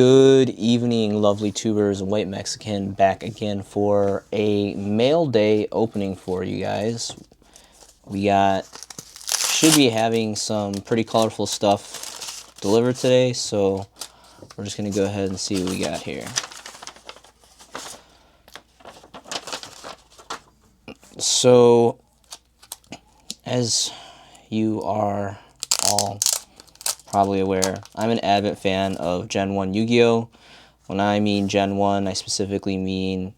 Good evening, lovely tubers. White Mexican back again for a mail day opening for you guys. We should be having some pretty colorful stuff delivered today, so we're just going to go ahead and see what we got here. So, as you are all probably aware, I'm an avid fan of Gen 1 Yu-Gi-Oh! When I mean Gen 1, I specifically mean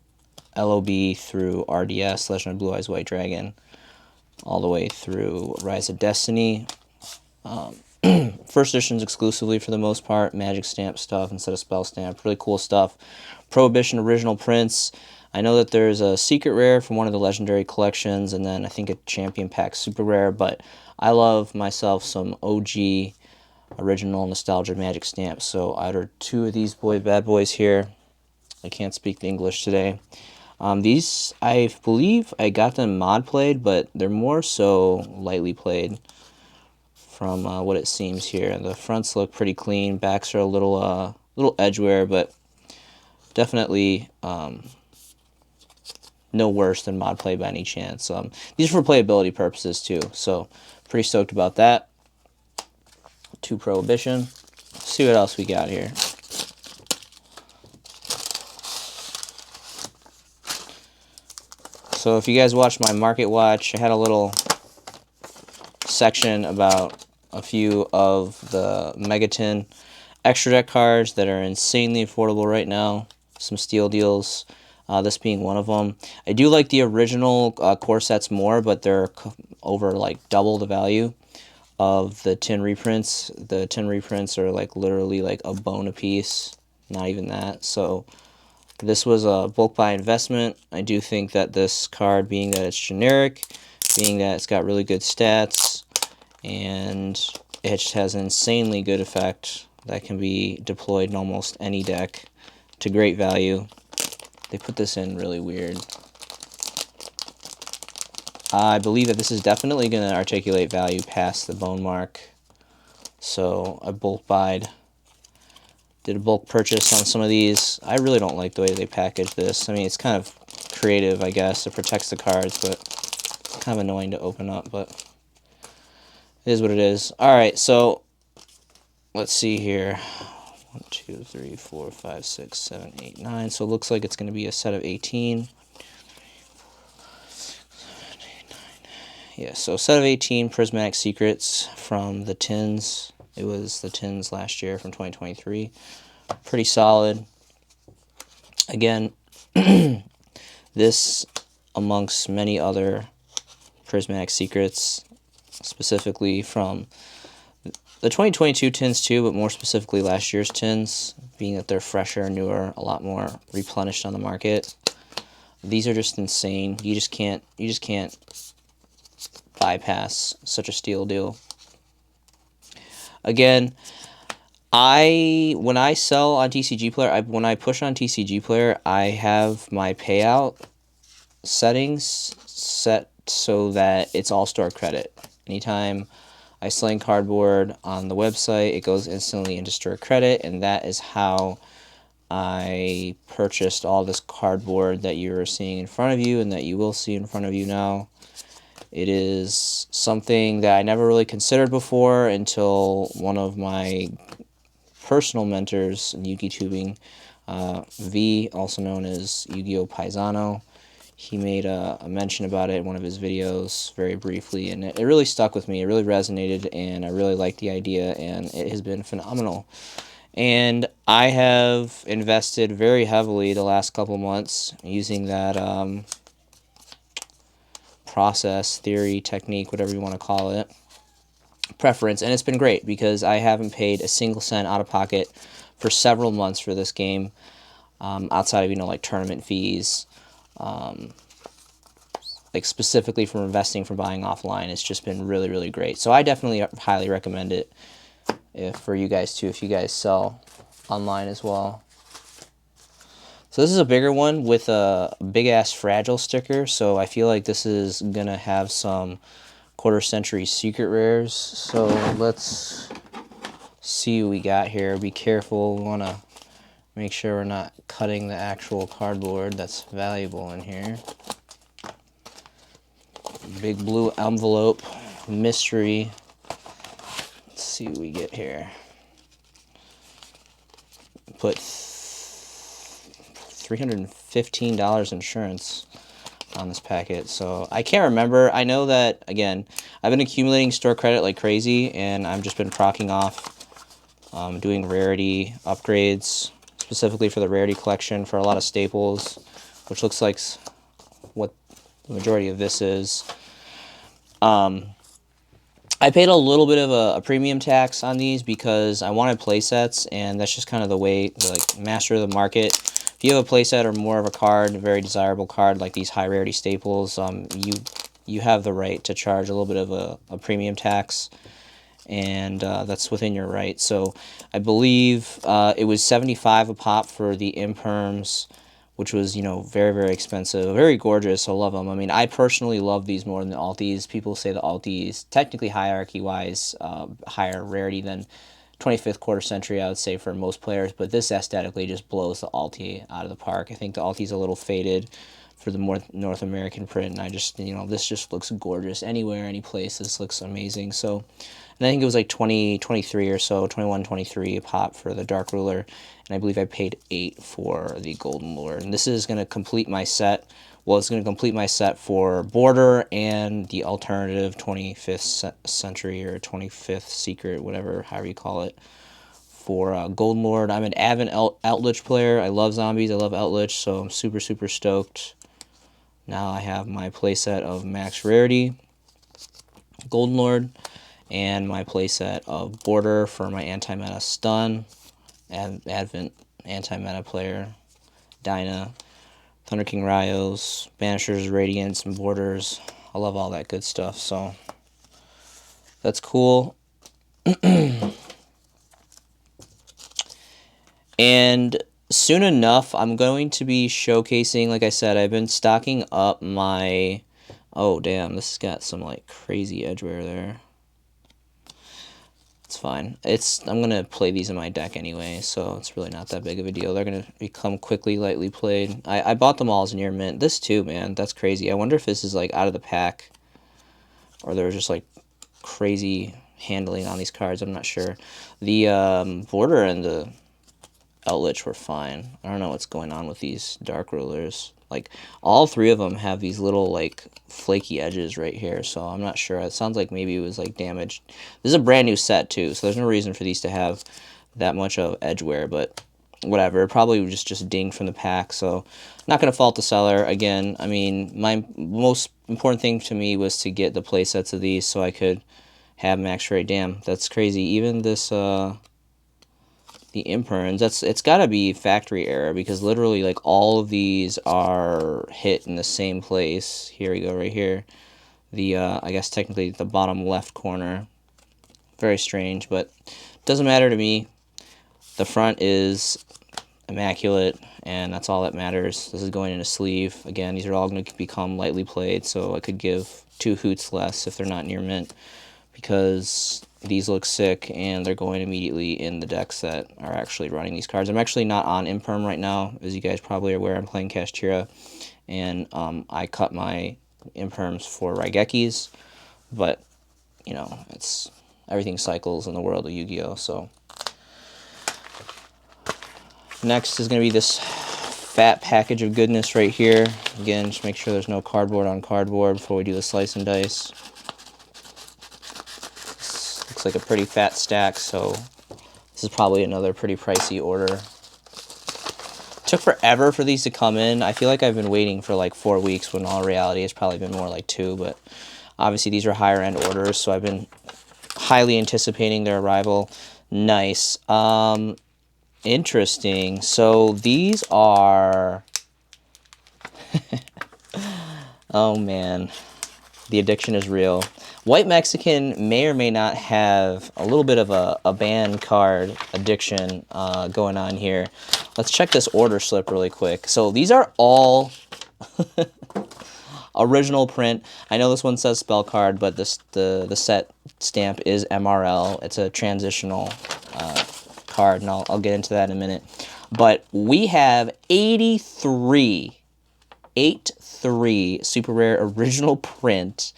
LOB through RDS, Legend of Blue Eyes White Dragon, all the way through Rise of Destiny. First editions exclusively for the most part, magic stamp stuff instead of spell stamp, really cool stuff. Prohibition original prints. I know that there's a secret rare from one of the legendary collections, and then I think a champion pack super rare, but I love myself some OG original nostalgia magic stamps, so I ordered two of these bad boys here. I can't speak the English today. These, I believe I got them mod played, but they're more so lightly played from what it seems here. The fronts look pretty clean, backs are a little edge wear, but definitely no worse than mod play by any chance. These are for playability purposes too, so pretty stoked about that. Two Prohibition. Let's see what else we got here. So if you guys watched my Market Watch, I had a little section about a few of the Megaton extra deck cards that are insanely affordable right now. Some steal deals, this being one of them. I do like the original core sets more, but they're over like double the value of the tin reprints. The tin reprints are like literally like a bone a piece, not even that. So this was a bulk buy investment. I do think that this card, being that it's generic, being that it's got really good stats, and it just has an insanely good effect that can be deployed in almost any deck to great value. They put this in really weird. I believe that this is definitely going to articulate value past the bone mark. So I bulk buyed, did a bulk purchase on some of these. I really don't like the way they package this. I mean, it's kind of creative, I guess. It protects the cards, but kind of annoying to open up, but it is what it is. Alright, so let's see here. 1, 2, 3, 4, 5, 6, 7, 8, 9. So it looks like it's going to be a set of 18. Yeah, so set of 18 Prismatic Secrets from the tins. It was the tins last year from 2023. Pretty solid. Again, this amongst many other Prismatic Secrets, specifically from the 2022 tins too, but more specifically last year's tins, being that they're fresher, newer, a lot more replenished on the market. These are just insane. You just can't bypass such a steal deal. Again, when I sell on TCG Player, when I push on TCG Player, I have my payout settings set so that it's all store credit. Anytime I sling cardboard on the website, it goes instantly into store credit, and that is how I purchased all this cardboard that you're seeing in front of you and that you will see in front of you now. It is something that I never really considered before until one of my personal mentors in Yu-Gi tubing, V, also known as Yugioh Paisano. He made a mention about it in one of his videos very briefly, and it really stuck with me. It really resonated, and I really liked the idea, and it has been phenomenal. And I have invested very heavily the last couple months using that process, theory, technique, whatever you want to call it, preference, and it's been great because I haven't paid a single cent out of pocket for several months for this game, outside of, like tournament fees, like specifically from investing, from buying offline. It's just been really, really great. So I definitely highly recommend it for you guys too, if you guys sell online as well. So this is a bigger one with a big-ass Fragile sticker, so I feel like this is going to have some quarter-century secret rares. So let's see what we got here. Be careful. We want to Make sure we're not cutting the actual cardboard that's valuable in here. Big blue envelope, mystery. Let's see what we get here. Put $315 insurance on this packet, so I can't remember. I know that, again, I've been accumulating store credit like crazy, and I've just been procking off, doing rarity upgrades, specifically for the rarity collection for a lot of staples, which looks like what the majority of this is. I paid a little bit of a premium tax on these because I wanted playsets, and that's just kind of the way, like, master of the market. If you have a playset or more of a card, a very desirable card like these high rarity staples, you have the right to charge a little bit of a premium tax, and that's within your right. So I believe it was $75 a pop for the imperms, which was, you know, very, very expensive, very gorgeous. I love them. I mean, I personally love these more than the altis. People say the altis, technically hierarchy-wise, higher rarity than 25th quarter century, I would say, for most players, but this aesthetically just blows the alti out of the park. I think the alti's a little faded for the more North American print, and I just, you know, this just looks gorgeous. Anywhere, any place, this looks amazing. So, and I think it was like 23 or so, 21, 23 a pop for the Dark Ruler, and I believe I paid $8 for the Golden Lure. And this is going to complete my set. Well, it's going to complete my set for Border and the alternative 25th century or 25th secret, whatever, however you call it, for Golden Lord. I'm an avid Outlich player. I love zombies. I love Outlich, so I'm super, super stoked. Now I have my playset of Max Rarity, Golden Lord, and my playset of Border for my anti-meta stun, Advent anti-meta player, Dyna, Thunder King Rayos, Banishers, Radiance, and Borders. I love all that good stuff, so that's cool. And soon enough, I'm going to be showcasing, like I said, I've been stocking up my... Oh, damn, this has got some, like, crazy edgeware there. It's fine. I'm going to play these in my deck anyway, so it's really not that big of a deal. They're going to become quickly, lightly played. I bought them all as near mint. This too, man. That's crazy. I wonder if this is, like, out of the pack, or there was just, like, crazy handling on these cards. I'm not sure. The Border and the Outlich were fine. I don't know what's going on with these Dark Rulers. Like, all three of them have these little, like, flaky edges right here, so I'm not sure. It sounds like maybe it was, like, damaged. This is a brand new set, too, so there's no reason for these to have that much of edgeware, but whatever. It probably just dinged from the pack, so not going to fault the seller. Again, I mean, my most important thing to me was to get the play sets of these so I could have Max Ray. Damn, that's crazy. Even this, the imperns, it's got to be factory error, because literally, like, all of these are hit in the same place. Here we go, right here. The, I guess technically the bottom left corner. Very strange, but doesn't matter to me. The front is immaculate, and that's all that matters. This is going in a sleeve. Again, these are all going to become lightly played, so I could give 2 hoots less if they're not near mint, because these look sick, and they're going immediately in the decks that are actually running these cards. I'm actually not on Imperm right now. As you guys probably are aware, I'm playing Kashtira, and I cut my Imperms for Raigekis, but, you know, everything cycles in the world of Yu-Gi-Oh! So next is going to be this fat package of goodness right here. Again, just make sure there's no cardboard on cardboard before we do the slice and dice. Looks like a pretty fat stack, so this is probably another pretty pricey order. Took forever for these to come in. I feel like I've been waiting for like 4 weeks, when in all reality it's probably been more like 2, but obviously these are higher end orders, so I've been highly anticipating their arrival. Nice. Interesting. So these are... Oh man, the addiction is real. White Mexican may or may not have a little bit of a banned card addiction going on here. Let's check this order slip really quick. So these are all original print. I know this one says spell card, but the set stamp is MRL. It's a transitional card, and I'll get into that in a minute. But we have 83 super rare original print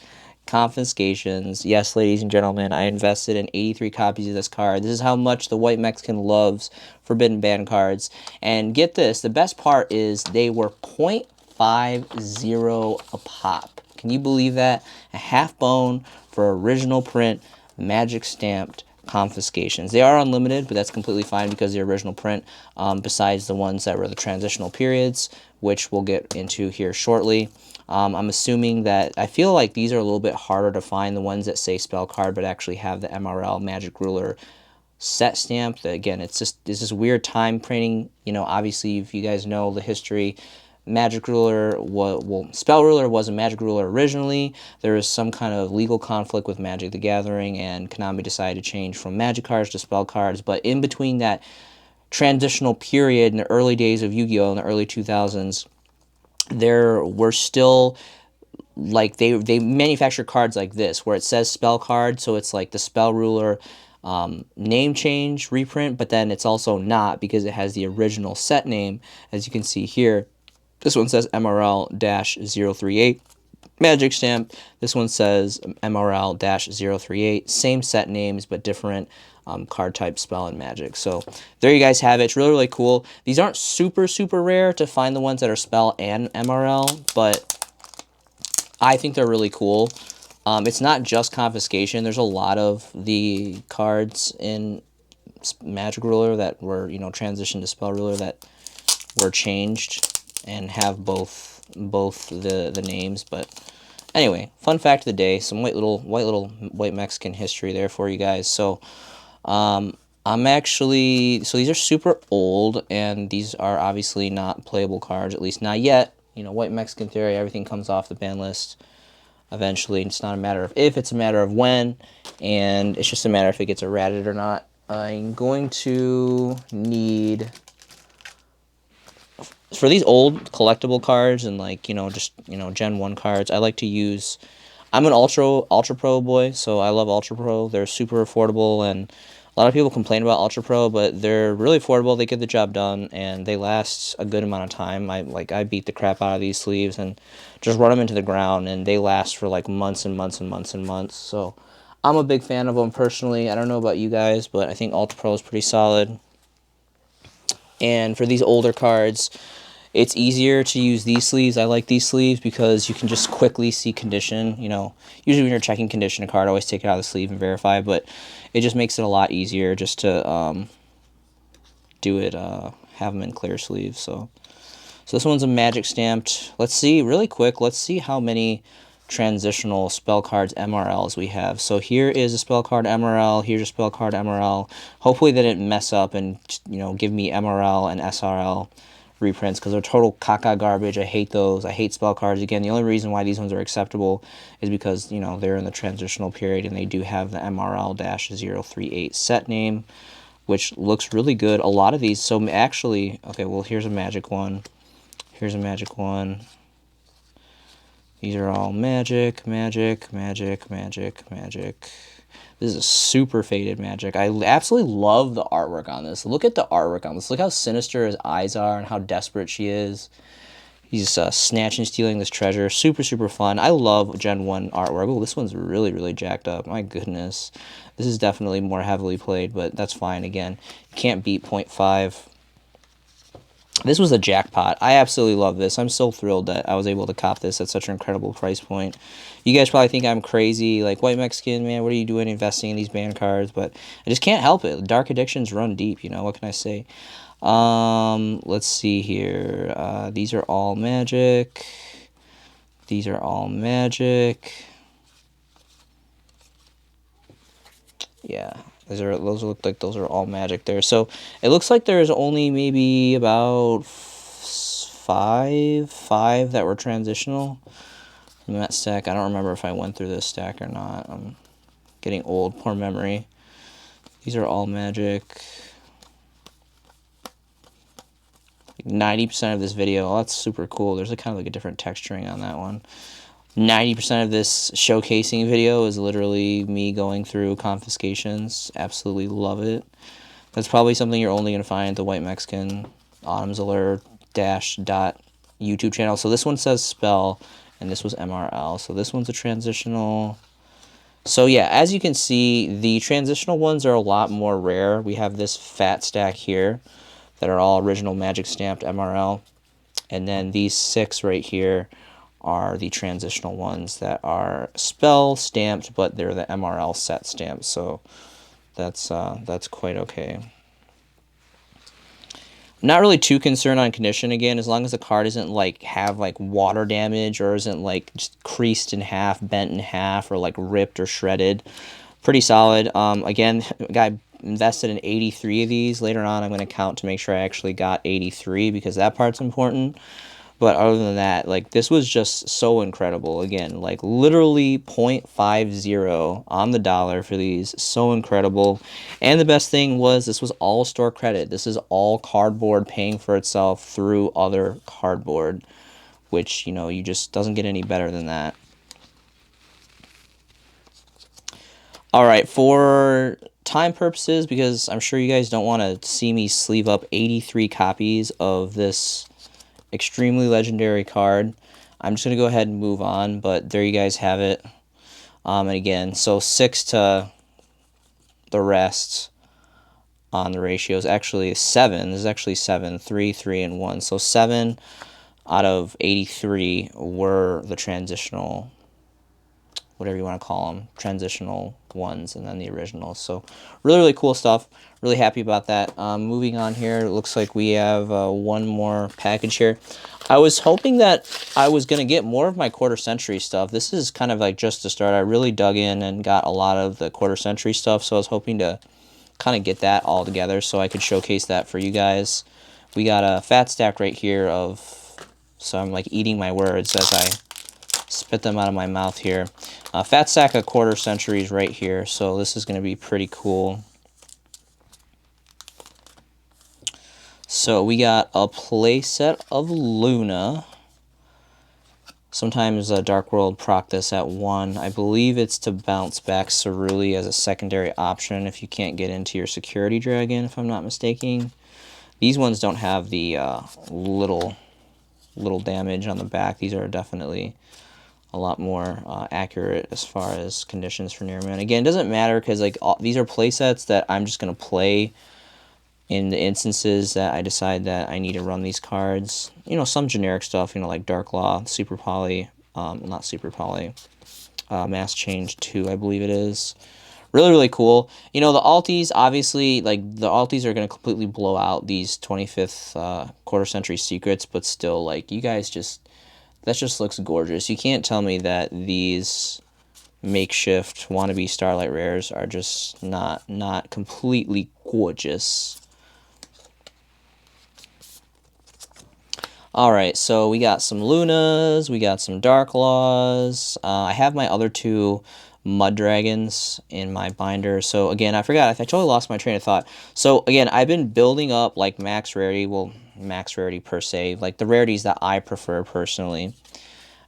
confiscations. Yes, ladies and gentlemen, I invested in 83 copies of this card. This is how much the White Mexican loves Forbidden Ban cards. And get this, the best part is they were 0.50 a pop. Can you believe that? A half bone for original print, magic stamped confiscations. They are unlimited, but that's completely fine because the original print, besides the ones that were the transitional periods, which we'll get into here shortly. I'm assuming that, I feel like these are a little bit harder to find, the ones that say spell card but actually have the MRL Magic Ruler set stamp. Again, it's this weird time printing. You know, obviously, if you guys know the history, Magic Ruler, well, Spell Ruler was a Magic Ruler originally. There was some kind of legal conflict with Magic the Gathering, and Konami decided to change from Magic cards to Spell cards. But in between that transitional period in the early days of Yu-Gi-Oh! In the early 2000s, there were still, like, they manufacture cards like this, where it says spell card, so it's like the Spell Ruler name change reprint, but then it's also not, because it has the original set name, as you can see here. This one says MRL-038 magic stamp. This one says MRL-038. Same set names, but different card type, spell, and magic. So there you guys have it. It's really, really cool. These aren't super, super rare to find the ones that are spell and MRL, but I think they're really cool. It's not just confiscation. There's a lot of the cards in Magic Ruler that were, you know, transitioned to Spell Ruler that were changed and have both the names. But anyway, fun fact of the day, some white Mexican history there for you guys. So I'm actually, so these are super old, and these are obviously not playable cards, at least not yet. You know, White Mexican theory, everything comes off the ban list eventually. It's not a matter of if, it's a matter of when, and it's just a matter if it gets errated or not. I'm going to need, for these old collectible cards and, like, you know, just, you know, Gen 1 cards, I like to use, I'm an Ultra Pro boy, so I love Ultra Pro. They're super affordable, and a lot of people complain about Ultra Pro, but they're really affordable. They get the job done, and they last a good amount of time. I beat the crap out of these sleeves and just run them into the ground, and they last for like months and months and months and months. So I'm a big fan of them personally. I don't know about you guys, but I think Ultra Pro is pretty solid. And for these older cards, it's easier to use these sleeves. I like these sleeves because you can just quickly see condition. You know, usually when you're checking condition a card, always take it out of the sleeve and verify, but it just makes it a lot easier just to do it, have them in clear sleeves. So this one's a magic stamped. Let's see, really quick, let's see how many transitional spell cards MRLs we have. So here is a spell card MRL, here's a spell card MRL. Hopefully they didn't mess up and, you know, give me MRL and SRL reprints, because they're total caca garbage. I hate those. I hate spell cards. Again, the only reason why these ones are acceptable is because, you know, they're in the transitional period and they do have the MRL-038 set name, which looks really good. A lot of these, so actually, okay, well, here's a magic one. Here's a magic one. These are all magic, magic, magic, magic, magic. This is a super faded magic. I absolutely love the artwork on this. Look at the artwork on this. Look how sinister his eyes are and how desperate she is. He's snatching, stealing this treasure. Super, super fun. I love Gen 1 artwork. Oh, this one's really, really jacked up. My goodness. This is definitely more heavily played, but that's fine. Again, you can't beat 0.5. This was a jackpot. I absolutely love this. I'm so thrilled that I was able to cop this at such an incredible price point. You guys probably think I'm crazy, like, White Mexican, man, what are you doing investing in these band cards? But I just can't help it. Dark addictions run deep, you know, what can I say? Let's see here. These are all magic. These are all magic. Yeah. Those look like those are all magic there. So it looks like there's only maybe about five that were transitional from that stack. I don't remember if I went through this stack or not. I'm getting old, poor memory. These are all magic. 90% of this video, oh, that's super cool. There's kind of like a different texturing on that one. 90% of this showcasing video is literally me going through confiscations. Absolutely love it. That's probably something you're only going to find at the White Mexican Autumn's Allure dot YouTube channel. So this one says spell, and this was MRL. So this one's a transitional. So yeah, as you can see, the transitional ones are a lot more rare. We have this fat stack here that are all original Magic stamped MRL. And then these 6 right here are the transitional ones that are spell stamped, but they're the MRL set stamped. So that's quite okay. Not really too concerned on condition again, as long as the card isn't like have like water damage or isn't like just creased in half, bent in half, or like ripped or shredded. Pretty solid. Again, guy invested in 83 of these. Later on, I'm going to count to make sure I actually got 83 because that part's important. But other than that, like, this was just so incredible. Again, like, literally 0.50 on the dollar for these. So incredible. And the best thing was this was all store credit. This is all cardboard paying for itself through other cardboard, which, you know, you just doesn't get any better than that. All right, for time purposes, because I'm sure you guys don't want to see me sleeve up 83 copies of this extremely legendary card, I'm just going to go ahead and move on, but there you guys have it. And again, so 6 to the rest on the ratios. Actually, 7. This is actually 7. 3, 3, and 1. So 7 out of 83 were the transitional, whatever you want to call them, transitional ones, and then the originals. So really, really cool stuff. Really happy about that. Moving on here, it looks like we have one more package here. I was hoping that I was going to get more of my quarter century stuff. This is kind of like just to start. I really dug in and got a lot of the quarter century stuff, so I was hoping to kind of get that all together so I could showcase that for you guys. We got a fat stack right here of, so I'm like eating my words as I spit them out of my mouth here. Fat stack of quarter centuries right here, so this is going to be pretty cool. So we got a playset of Luna. Sometimes Dark World proc this at 1. I believe it's to bounce back Ceruli as a secondary option if you can't get into your security dragon, if I'm not mistaken. These ones don't have the little damage on the back. These are definitely a lot more accurate as far as conditions for near man. Again, it doesn't matter because like these are playsets that I'm just going to play in the instances that I decide that I need to run these cards. You know, some generic stuff, you know, like Dark Law, Super Poly, not Super Poly, Mass Change 2, I believe it is. Really, really cool. You know, the alties, obviously, like, the alties are going to completely blow out these 25th quarter century secrets, but still, like, you guys just, that just looks gorgeous. You can't tell me that these makeshift wannabe Starlight Rares are just not completely gorgeous. Alright, so we got some Lunas, we got some Dark Laws. I have my other 2 Mud Dragons in my binder. So again, I forgot, I totally lost my train of thought. So again, I've been building up like max rarity, well, max rarity per se, like the rarities that I prefer personally.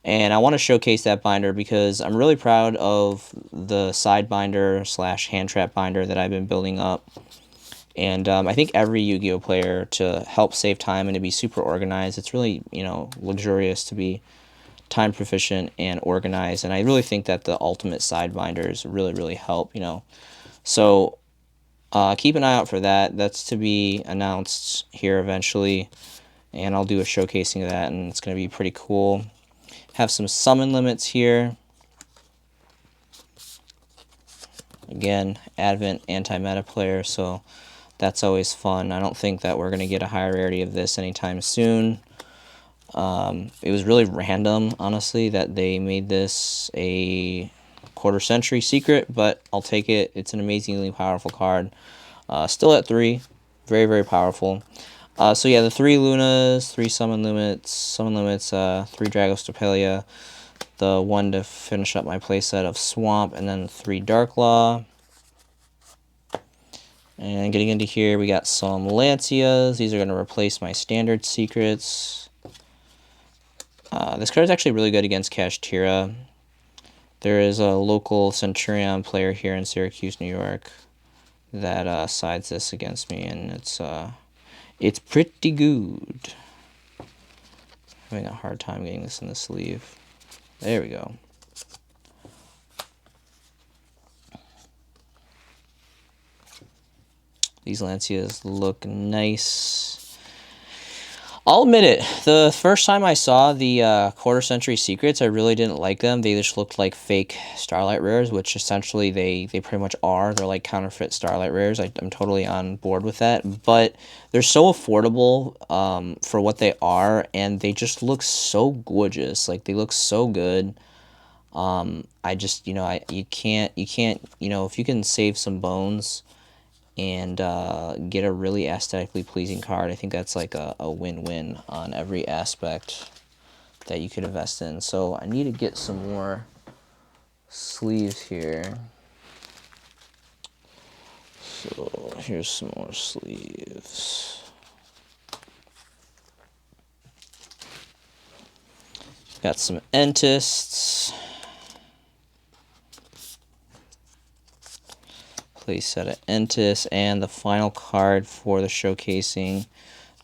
And I want to showcase that binder because I'm really proud of the side binder / hand trap binder that I've been building up. And I think every Yu-Gi-Oh player, to help save time and to be super organized, it's really, you know, luxurious to be time proficient and organized. And I really think that the ultimate side binders really, really help, you know. So keep an eye out for that. That's to be announced here eventually. And I'll do a showcasing of that, and it's going to be pretty cool. Have some summon limits here. Again, Advent anti-meta player, so that's always fun. I don't think that we're going to get a higher rarity of this anytime soon. It was really random, honestly, that they made this a quarter century secret, but I'll take it. It's an amazingly powerful card. Still at 3. Very, very powerful. So yeah, the 3 Lunas, 3 summon limits, 3 Dragostopelia, the 1 to finish up my playset of Swamp, and then 3 Dark Law. And getting into here, we got some Lancias. These are going to replace my standard secrets. This card is actually really good against Kashtira. There is a local Centurion player here in Syracuse, New York, that sides this against me, and It's pretty good. Having a hard time getting this in the sleeve. There we go. These Lancias look nice. I'll admit it, the first time I saw the Quarter Century Secrets, I really didn't like them. They just looked like fake Starlight Rares, which essentially they pretty much are. They're like counterfeit Starlight Rares. I'm totally on board with that. But they're so affordable for what they are, and they just look so gorgeous. Like, they look so good. I just, you can't, if you can save some bones and get a really aesthetically pleasing card, I think that's like a win-win on every aspect that you could invest in. So I need to get some more sleeves here. So here's some more sleeves. Got some Entists. Play set of Entis, and the final card for the showcasing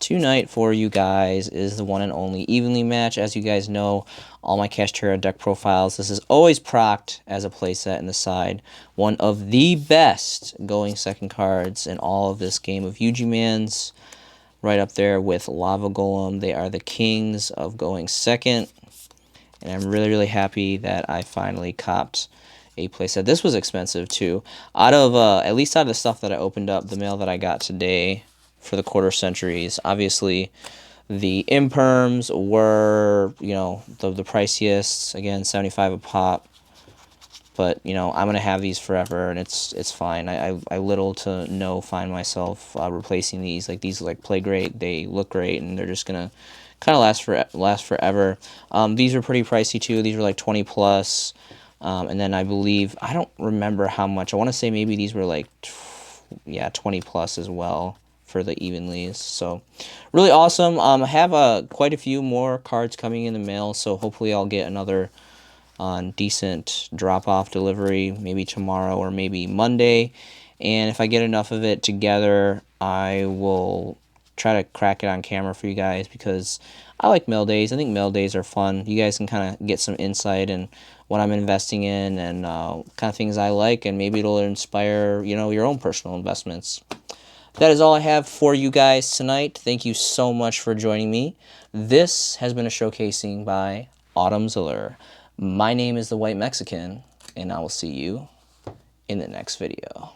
tonight for you guys is the one and only Evenly Match. As you guys know, all my Kashtira deck profiles, this is always procced as a playset in the side. One of the best going second cards in all of this game of Yugioh, right up there with Lava Golem. They are the kings of going second, and I'm really, really happy that I finally copped a playset. This was expensive too. Out of at least out of the stuff that I opened up, the mail that I got today for the Quarter Centuries, obviously the imperms were, the priciest. Again, 75 a pop. But I'm gonna have these forever, and it's fine. I little to no find myself replacing these. Like, these play great, they look great, and they're just gonna kind of last forever. These are pretty pricey too. These were like 20 plus. And then I believe, I don't remember how much. I want to say maybe these were like, 20 plus as well for the Evenlies. So really awesome. I have quite a few more cards coming in the mail, so hopefully I'll get another decent drop-off delivery maybe tomorrow or maybe Monday. And if I get enough of it together, I will try to crack it on camera for you guys, because I like mail days. I think mail days are fun. You guys can kind of get some insight in what I'm investing in and kind of things I like, and maybe it'll inspire, your own personal investments. That is all I have for you guys tonight. Thank you so much for joining me. This has been a showcasing by Autumn's Allure. My name is the White Mexican, and I will see you in the next video.